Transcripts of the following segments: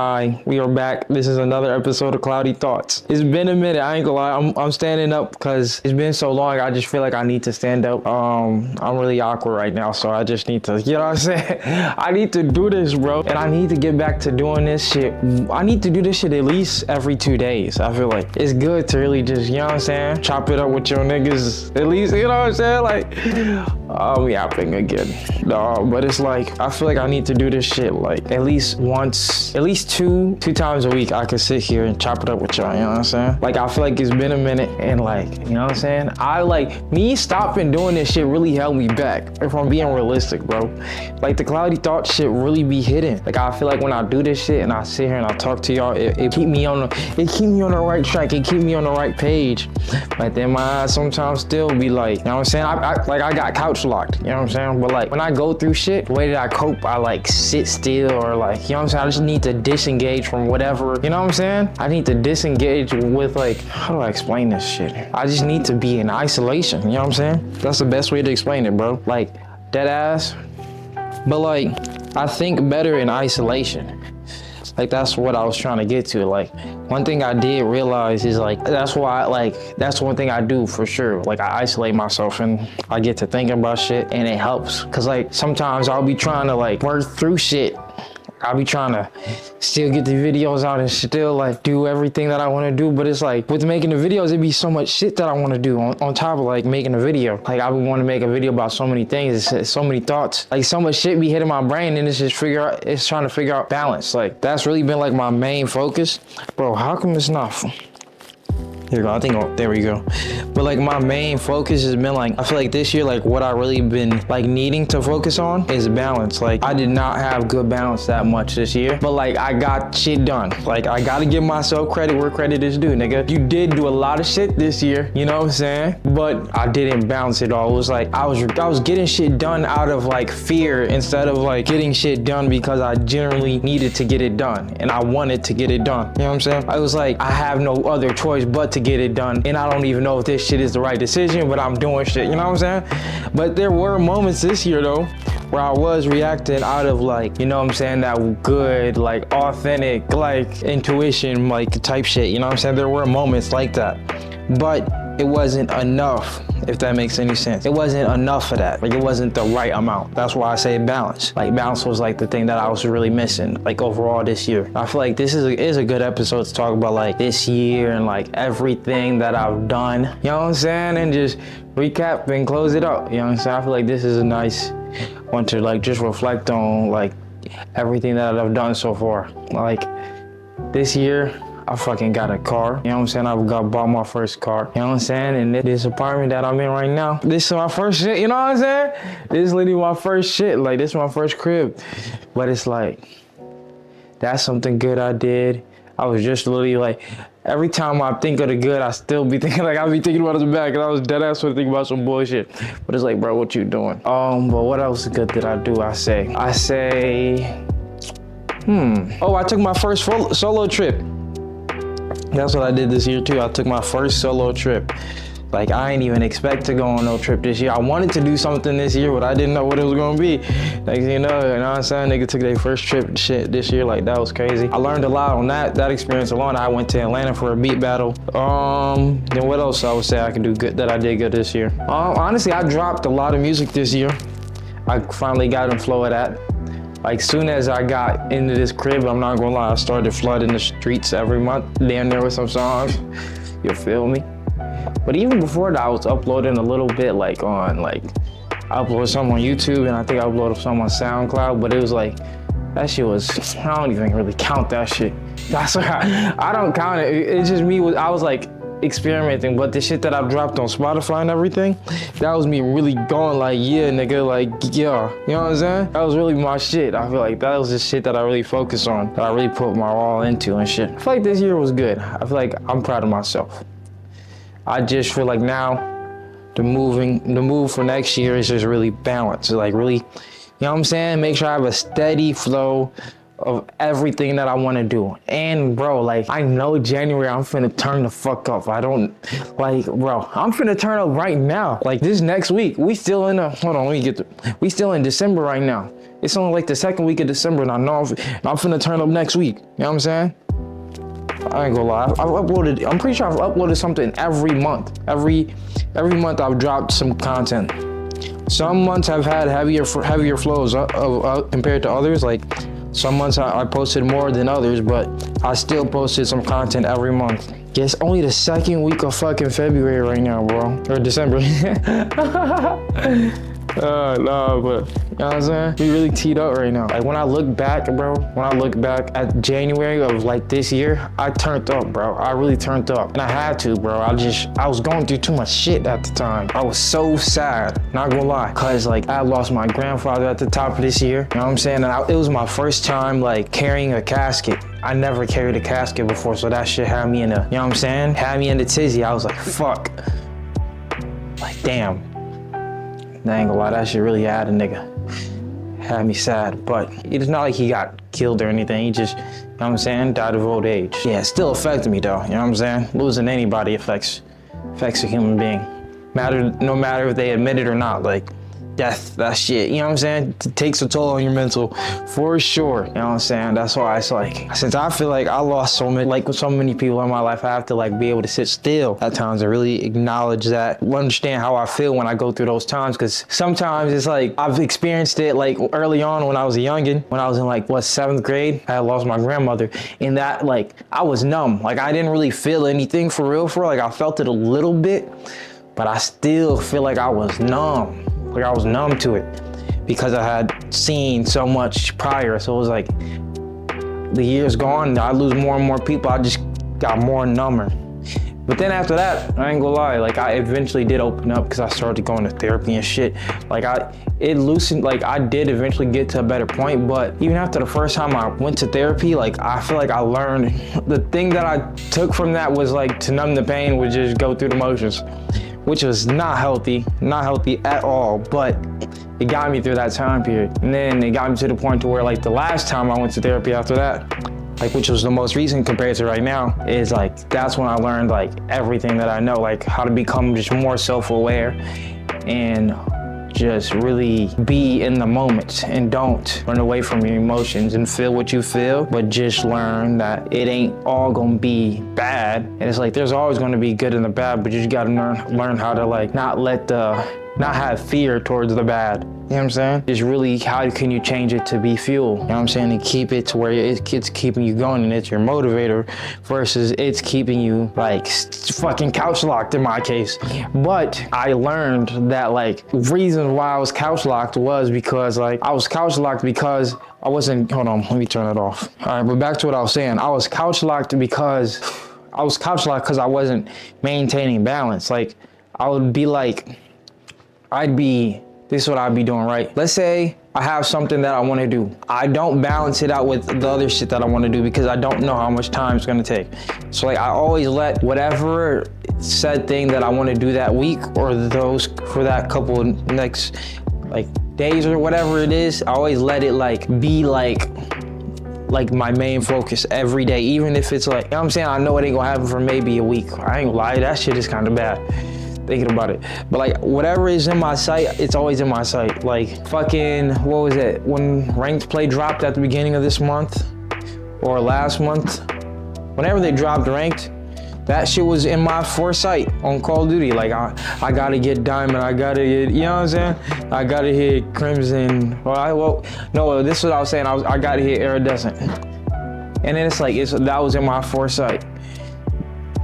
Hi, we are back. This is another episode of Cloudy Thoughts. It's been a minute, I ain't gonna lie. I'm standing up because it's been so long. I just feel like I need to stand up. I'm really awkward right now, so I just need to, you know what I'm saying? I need to do this, bro. And I need to get back to doing this shit. I need to do this shit at least every 2 days. I feel like it's good to really just, you know what I'm saying? Chop it up with your niggas. At least, you know what I'm saying? Like, I'm yapping again. No, but it's like, I feel like I need to do this shit like at least once, at least two times a week. I could sit here and chop it up with y'all, you know what I'm saying? Like, I feel like it's been a minute and like, you know what I'm saying? I like, me stopping doing this shit really held me back, if I'm being realistic, bro. Like, the Cloudy Thoughts shit really be hidden. Like, I feel like when I do this shit and I sit here and I talk to y'all, it keep me on the right track. It keep me on the right page. But then my eyes sometimes still be like, you know what I'm saying? I got couch locked, you know what I'm saying? But like, when I go through shit, the way that I cope, I like sit still or like, you know what I'm saying? I just need to disengage from whatever, you know what I'm saying? I need to disengage with like, how do I explain this shit? I just need to be in isolation, you know what I'm saying? That's the best way to explain it, bro. Like, dead ass. But like, I think better in isolation. Like, that's what I was trying to get to. Like, one thing I did realize is like, that's one thing I do for sure. Like, I isolate myself and I get to thinking about shit and it helps. Cause like, sometimes I'll be trying to like work through shit. I'll be trying to still get the videos out and still like do everything that I want to do. But it's like with making the videos, it'd be so much shit that I want to do on top of like making a video. Like, I would want to make a video about so many things, it's so many thoughts. Like, so much shit be hitting my brain and it's just trying to figure out balance. Like, that's really been like my main focus. Bro, how come it's not? Here we go, I think, there we go. But like, my main focus has been like, I feel like this year, like what I really been like needing to focus on is balance. Like, I did not have good balance that much this year, but like, I got shit done. Like, I gotta give myself credit where credit is due, nigga. You did do a lot of shit this year, you know what I'm saying? But I didn't balance it all. It was like, I was getting shit done out of like fear instead of like getting shit done because I generally needed to get it done and I wanted to get it done. You know what I'm saying? I was like, I have no other choice but to get it done, and I don't even know if this shit is the right decision, but I'm doing shit, you know what I'm saying? But there were moments this year though where I was reacting out of like, you know what I'm saying, that good, like authentic, like intuition, like type shit, you know what I'm saying? There were moments like that, but it wasn't enough, if that makes any sense. It wasn't enough of that. Like, it wasn't the right amount. That's why I say balance. Like, balance was like the thing that I was really missing, like overall this year. I feel like this is a good episode to talk about like this year and like everything that I've done. You know what I'm saying? And just recap and close it up. You know what I'm saying? I feel like this is a nice one to like just reflect on like everything that I've done so far. Like, this year, I fucking got a car, you know what I'm saying? I bought my first car, you know what I'm saying? And this apartment that I'm in right now, this is my first shit, you know what I'm saying? This is literally my first shit, like this is my first crib. But it's like, that's something good I did. I was just literally like, every time I think of the good, I still be thinking like, I be thinking about the bad, cause I was dead ass thinking about some bullshit. But it's like, bro, what you doing? But what else good did I do? I say, oh, I took my first solo trip. That's what I did this year too. I took my first solo trip. Like, I ain't even expect to go on no trip this year. I wanted to do something this year, but I didn't know what it was gonna be. Like, you know what I'm saying? Nigga took their first trip shit this year. Like, that was crazy. I learned a lot on that experience alone. I went to Atlanta for a beat battle. Then what else I would say I could do good that I did good this year? Honestly, I dropped a lot of music this year. I finally got in flow of that. Like, soon as I got into this crib, I'm not gonna lie, I started flooding the streets every month, damn near with some songs. You feel me? But even before that, I was uploading a little bit like on I uploaded some on YouTube and I think I uploaded some on SoundCloud, but it was like, that shit was, I don't even really count that shit. That's why I don't count it. It's just me, I was like experimenting, but the shit that I've dropped on Spotify and everything, that was me really going like, yeah, nigga, like, yeah, you know what I'm saying? That was really my shit. I feel like that was the shit that I really focused on, that I really put my all into and shit. I feel like this year was good. I feel like I'm proud of myself. I just feel like now the move for next year is just really balanced. Like, really, you know what I'm saying? Make sure I have a steady flow of everything that I want to do. And bro, like, I know January I'm finna turn the fuck up. I don't, like, bro, I'm finna turn up right now. Like, this next week, we still in a, hold on, let me get we still in December right now. It's only like the second week of December, and I know I'm finna turn up next week. You know what I'm saying? I ain't gonna lie, I've uploaded, I'm pretty sure I've uploaded something every month. Every month I've dropped some content. Some months have had heavier flows compared to others. Like, some months I posted more than others, but I still posted some content every month. It's only the second week of fucking February right now, bro. Or December. No, but you know what I'm saying? We really teed up right now. Like, when I look back, bro, at January of like this year, I turned up, bro. I really turned up. And I had to, bro. I was going through too much shit at the time. I was so sad, not gonna lie. Cause like, I lost my grandfather at the top of this year. You know what I'm saying? And it was my first time like carrying a casket. I never carried a casket before, so that shit had me in a, you know what I'm saying? Had me in the tizzy. I was like, fuck. Like, damn. I ain't gonna lie, that shit really had a nigga. Had me sad, but it's not like he got killed or anything. He just, you know what I'm saying, died of old age. Yeah, it still affected me though, you know what I'm saying? Losing anybody affects a human being. No matter if they admit it or not, like, death, that shit, you know what I'm saying? It takes a toll on your mental, for sure. You know what I'm saying? That's why it's like, since I feel like I lost so many people in my life, I have to like be able to sit still at times and really acknowledge that, understand how I feel when I go through those times. Cause sometimes it's like, I've experienced it like early on when I was a youngin', when I was in like, 7th grade, I had lost my grandmother, and that like, I was numb. Like, I didn't really feel anything for real. Like, I felt it a little bit, but I still feel like I was numb. Like, I was numb to it because I had seen so much prior. So it was like, the years gone, I lose more and more people. I just got more number. But then after that, I ain't gonna lie, like, I eventually did open up because I started going to therapy and shit. Like, it loosened, like, I did eventually get to a better point, but even after the first time I went to therapy, like, I feel like I learned, the thing that I took from that was like, to numb the pain was just go through the motions, which was not healthy at all, but it got me through that time period. And then it got me to the point to where like the last time I went to therapy after that, like, which was the most recent compared to right now, is like, that's when I learned like everything that I know, like how to become just more self-aware and just really be in the moment and don't run away from your emotions and feel what you feel, but just learn that it ain't all gonna be bad. And it's like, there's always gonna be good and the bad, but you just gotta learn how to like not have fear towards the bad. You know what I'm saying? Just really, how can you change it to be fuel? You know what I'm saying? And keep it to where it's keeping you going and it's your motivator versus it's keeping you like fucking couch locked in my case. But I learned that like reason why I was couch locked was because like I was couch locked because I wasn't, hold on, let me turn it off. All right, but back to what I was saying. I was couch locked because I wasn't maintaining balance. Like I would be like, this is what I'd be doing, right? Let's say I have something that I want to do. I don't balance it out with the other shit that I want to do because I don't know how much time it's going to take. So like I always let whatever said thing that I want to do that week or those for that couple of next like days or whatever it is, I always let it like be like my main focus every day, even if it's like, you know what I'm saying? I know it ain't gonna happen for maybe a week. I ain't gonna lie, that shit is kind of bad. Thinking about it, but like whatever is in my sight, it's always in my sight. Like fucking, what was it, when ranked play dropped at the beginning of this month or last month, whenever they dropped ranked, that shit was in my foresight on Call of Duty. Like I gotta get diamond, I gotta get, you know what I'm saying, I gotta hit crimson. No, this is what I was saying, I gotta hit iridescent. And then it's like, that was in my foresight.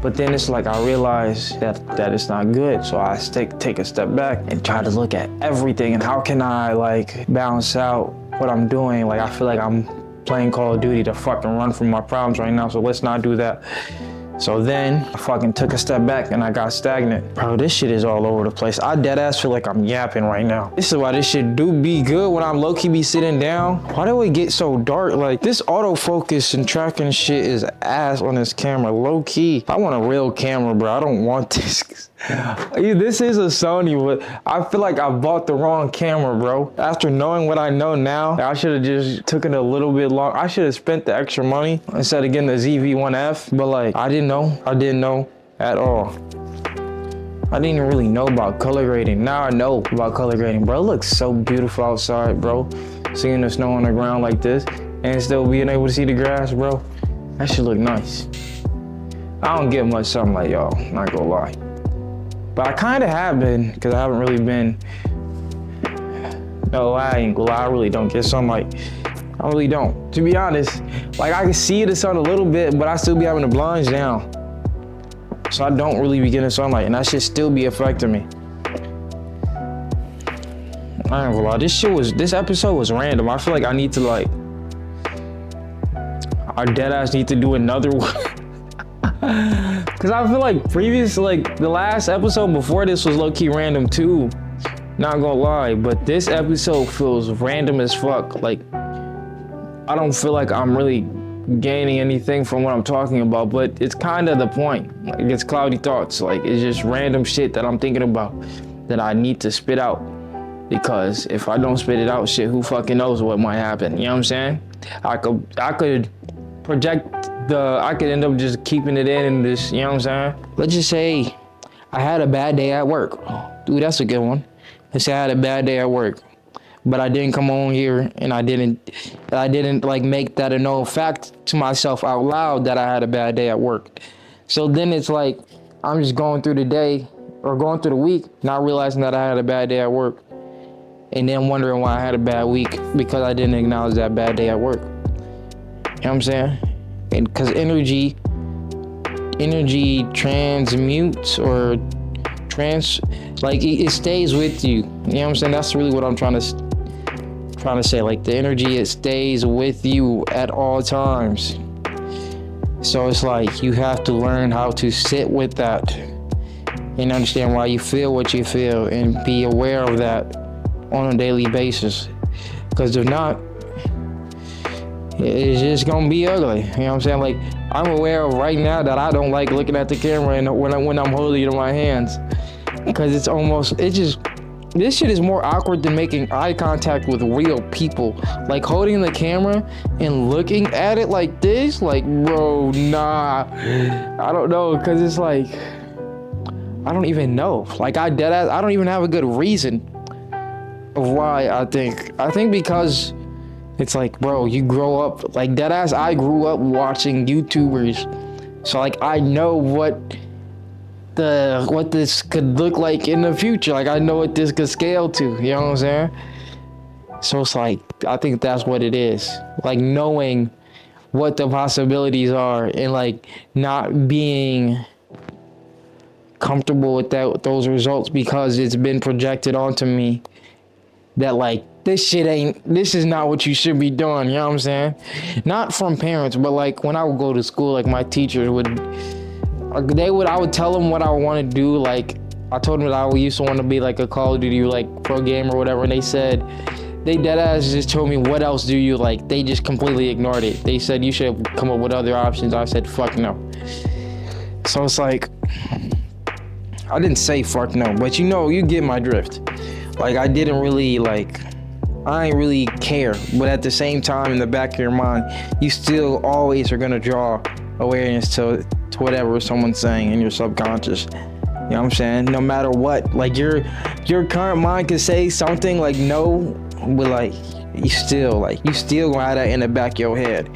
But then it's like I realized that it's not good. So I take a step back and try to look at everything and how can I like balance out what I'm doing. Like I feel like I'm playing Call of Duty to fucking run from my problems right now. So let's not do that. So then I fucking took a step back and I got stagnant. Bro, this shit is all over the place. I dead ass feel like I'm yapping right now. This is why this shit do be good when I'm low-key be sitting down. Why do it get so dark? Like this autofocus and tracking shit is ass on this camera, low-key. I want a real camera, bro. I don't want this. This is a Sony, but I feel like I bought the wrong camera, bro. After knowing what I know now, I should have just took it a little bit long. I should have spent the extra money instead of getting the ZV-1F. But like, I didn't know. I didn't know at all. I didn't even really know about color grading. Now I know about color grading, bro. It looks so beautiful outside, bro. Seeing the snow on the ground like this and still being able to see the grass, bro. That should look nice. I don't get much sunlight, y'all, not gonna lie. But I kind of have been, because I haven't really been, no, I ain't gonna lie, I really don't get sunlight. I really don't. To be honest, like I can see the sun a little bit, but I still be having the blinds down. So I don't really be getting sunlight, and that should still be affecting me. I ain't gonna lie, this episode was random. I feel like I need to like, our deadass need to do another one. Cause I feel like the last episode before this was low-key random too. Not gonna lie, but this episode feels random as fuck. Like, I don't feel like I'm really gaining anything from what I'm talking about, but it's kind of the point. Like, it's cloudy thoughts. Like, it's just random shit that I'm thinking about that I need to spit out. Because if I don't spit it out, shit, who fucking knows what might happen? You know what I'm saying? I could project I could end up just keeping it in and just, you know what I'm saying? Let's just say I had a bad day at work. Dude, that's a good one. Let's say I had a bad day at work, but I didn't come on here and I didn't like make that a known fact to myself out loud that I had a bad day at work. So then it's like, I'm just going through the day or going through the week, not realizing that I had a bad day at work. And then wondering why I had a bad week because I didn't acknowledge that bad day at work. You know what I'm saying? And because energy transmutes or it stays with you. You know what I'm saying? That's really what I'm trying to say. Like, the energy, it stays with you at all times. So it's like you have to learn how to sit with that and understand why you feel what you feel and be aware of that on a daily basis. Because if not, it's just gonna be ugly. You know what I'm saying? Like, I'm aware of right now that I don't like looking at the camera and when I'm holding it in my hands, because this shit is more awkward than making eye contact with real people. Like, holding the camera and looking at it like this, like, bro, nah. I don't know, because it's like, I don't even know. Like, I don't even have a good reason of why. I think because it's like, bro, you grow up, like, deadass, I grew up watching YouTubers. So, like, I know what this could look like in the future. Like, I know what this could scale to, you know what I'm saying? So it's like, I think that's what it is. Like, knowing what the possibilities are and, like, not being comfortable with those results because it's been projected onto me that, like, this is not what you should be doing, you know what I'm saying? Not from parents, but like when I would go to school, like, my teachers I would tell them what I want to do. Like, I told them that I used to want to be like a Call of Duty, like, pro gamer or whatever, and they deadass just told me, what else do you like? They just completely ignored it. They said, you should come up with other options. I said, fuck no. So it's like, I didn't say fuck no, but you get my drift. Like, I didn't really, like, I ain't really care, but at the same time, in the back of your mind, you still always are gonna draw awareness to whatever someone's saying in your subconscious. You know what I'm saying? No matter what, like, your current mind could say something like no, but like, you still gonna have that in the back of your head.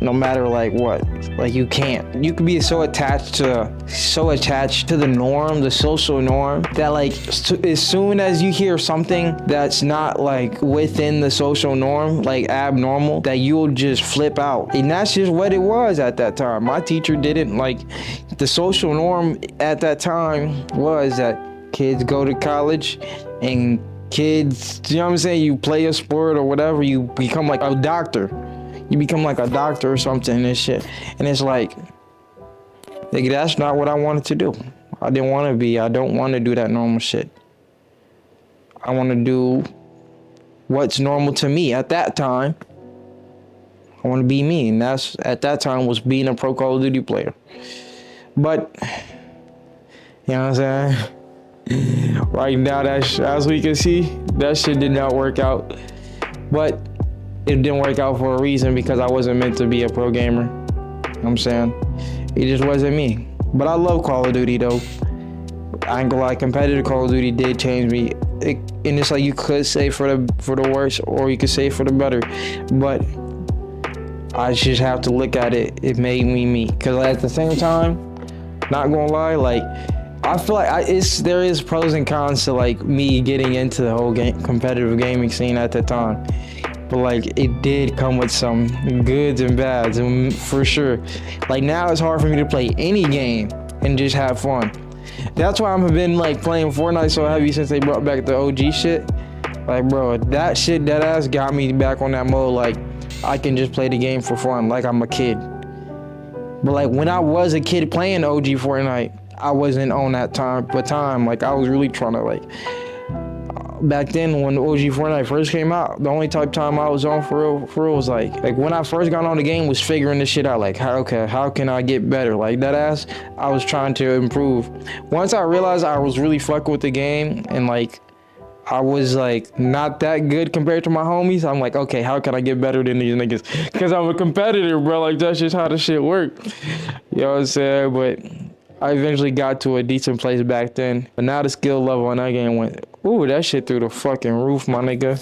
No matter like what, like, you could be so attached to the norm, the social norm, that like as soon as you hear something that's not like within the social norm, like abnormal, that you'll just flip out. And that's just what it was at that time. My teacher didn't like, the social norm at that time was that kids go to college and kids, you know what I'm saying, you play a sport or whatever, you become like a doctor. You become like a doctor or something and shit. And it's like, nigga, that's not what I wanted to do. I don't want to do that normal shit. I want to do what's normal to me at that time. I want to be me. And that's, at that time, was being a pro Call of Duty player. But You know what I'm saying? Right now, as we can see, that shit did not work out. But it didn't work out for a reason, because I wasn't meant to be a pro gamer. You know what I'm saying? It just wasn't me. But I love Call of Duty though. I ain't gonna lie, competitive Call of Duty did change me. And it's like, you could say for the worse, or you could say for the better. But I just have to look at it. It made me. Cause at the same time, not gonna lie, like, I feel like there is pros and cons to like me getting into the whole competitive gaming scene at the time. But like, it did come with some goods and bads, and for sure. Like, now it's hard for me to play any game and just have fun. That's why I've been like playing Fortnite so heavy since they brought back the OG shit. Like, bro, that shit, that ass got me back on that mode. Like, I can just play the game for fun, like I'm a kid. But like, when I was a kid playing OG Fortnite, I wasn't on that time. Like, I was really trying to like, back then when OG Fortnite first came out, the only type time I was on for real was like when I first got on the game was figuring this shit out. Like, how can I get better? Like, that ass, I was trying to improve. Once I realized I was really fucking with the game, and like, I was like not that good compared to my homies, I'm like, okay, how can I get better than these niggas? Because I'm a competitor, bro. Like, that's just how the shit worked. You know what I'm saying? But I eventually got to a decent place back then. But now the skill level on that game went, ooh, that shit through the fucking roof, my nigga.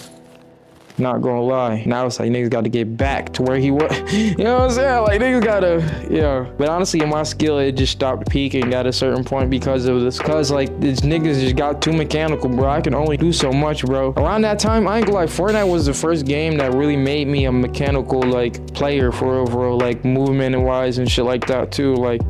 Not gonna lie. Now it's like, niggas gotta get back to where he was. You know what I'm saying? Like, niggas gotta, yeah. But honestly, my skill, it just stopped peaking at a certain point because of this. Cause like, these niggas just got too mechanical, bro. I can only do so much, bro. Around that time, I ain't gonna lie, Fortnite was the first game that really made me a mechanical, like, player for real, like, movement and wise and shit like that too. Like,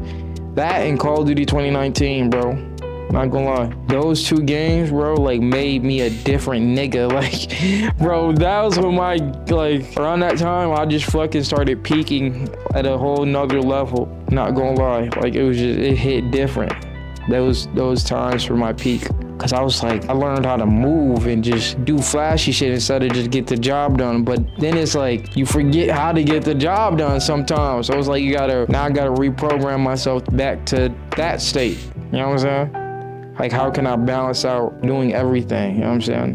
that and Call of Duty 2019, bro. Not gonna lie, those two games, bro, like, made me a different nigga. Like, bro, that was when like, around that time, I just fucking started peaking at a whole nother level. Not gonna lie, like, it hit different. Those times for my peak. Cause I was like, I learned how to move and just do flashy shit instead of just get the job done. But then it's like, you forget how to get the job done sometimes. So it's like, now I gotta reprogram myself back to that state. You know what I'm saying? Like, how can I balance out doing everything? You know what I'm saying?